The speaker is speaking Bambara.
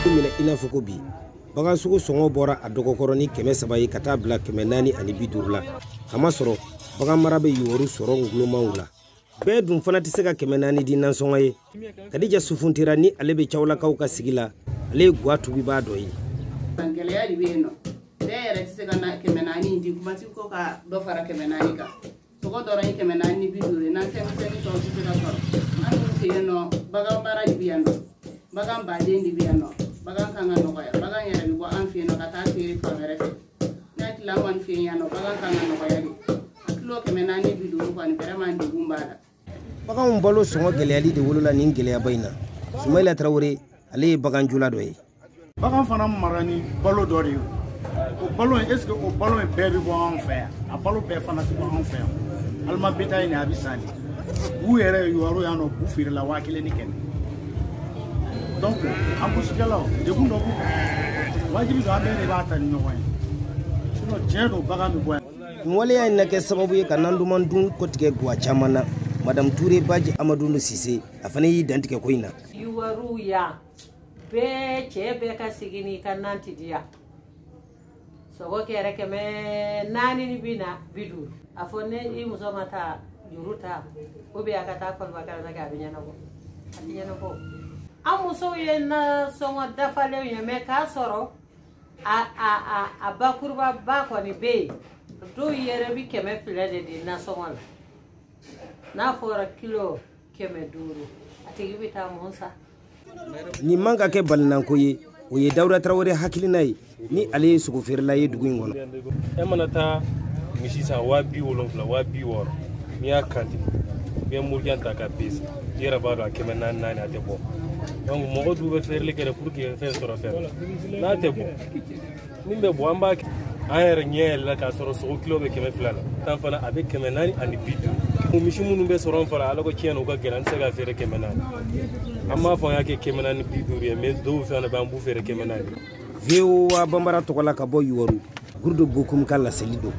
minɛ ina fɔ ko bi bagan sugu sɔngɔ bɔra a dɔgɔkɔrɔ ni 300 ye ka taa bila 450 la kama sɔrɔ bagan mara bɛ Youwarou sɔrɔ ngulomaaw la bɛɛ dun fana tɛ se ka 400 di nansɔngɔ ye Kadija sufuntira ni ale bɛ cawlakaw ka sigi la ale ye guwa tubi b'a dɔ ye gɛlɛya de bɛ yen nɔ bɛɛ yɛrɛ tɛ se ka na 400 di kuma ti ko ka dɔ fara 400 kan sogo dɔrɔn ye 450 n'an fɛnmisɛnnin tɔw tɛ se ka sɔrɔ an dun fɛ yen nɔ bagan mara de bɛ yan nɔ bagan baden de bɛ yan nɔ bagan kan ka nɔgɔya bagan yɛrɛ bɛ bɔ an fɛ yen nɔ ka taa feere fan wɛrɛ fɛ n'a tila an kɔni fɛ yen nɔ bagan kan ka nɔgɔya de a kilo 450 kɔni vraiment degun b'a la baganw balo sɔngɔ gɛlɛyali de wolola nin gɛlɛyaba in na Sumayila Tarawele ale ye bagan jula dɔ ye bagan fana mara ni balo dɔ de ye o balo est ce que o balo bɛɛ bɛ bɔ anw fɛ yan a balo bɛɛ fana tɛ bɔ anw fɛ yan alima bétail ni a bɛ san de bu yɛrɛ Youwarou yan nɔ bu feere la 1000 ni kɛmɛ donc an gosikɛlaw degun dɔ b'u kan wajibi don an bɛɛ de b'a ta ni ɲɔgɔn ye sinon tiɲɛ don bagan bɛ bɔ yan nin waleya in na kɛ sababu ye ka nan duman dun ko tigɛ guwa caman na Madame Touré Badji Amadou Sise a fana y'i dantigɛ ko in na Youwarou ya bɛɛ cɛ bɛɛ ka sigi n'i ka nan ti diya sogo kɛra 450 a fɔ ne i muso ma taa juru ta ou bien a ka taa kɔlɔba kɛra a bɛ ɲɛnabɔ a tɛ ɲɛnabɔ an musow ye na sɔngɔ dafalen ye mais k'a sɔrɔ a bakuruba ba kɔni bɛ yen dɔw yɛrɛ bɛ 200 de di nasɔngɔ la n'a fɔra kilo 500 a tigi bɛ taa mun sa nin man ka kɛ balinanko ye o ye Dawuda Tarawele hakilina ye ni ale ye sogo feerela ye dugu in kɔnɔ e mana taa misi san 70,000 70,60 n'i y'a kanti i bɛ murijan ta ka pese i yɛrɛ b'a dɔn a 400 a tɛ bɔ donc mɔgɔ dun bɛ feereli kɛ pour que fɛn sɔrɔ fɛn n'a tɛ bɔ min bɛ bɔ an b'a an yɛrɛ ɲɛ yɛlɛla k'a sɔrɔ sogo kilo bɛ 200 la tan fana a bɛ 450 misi minnu bɛ sɔrɔ an fara ala ko tiɲɛ na u ka gɛlɛn an tɛ se ka feere 400 an b'a fɔ an y'a kɛ 450 ye mais dɔw fana bɛ an b'u feere 400 VOA Bambara tɔgɔ la ka bɔ Youwarou Gourdou Bocoum ka laseli don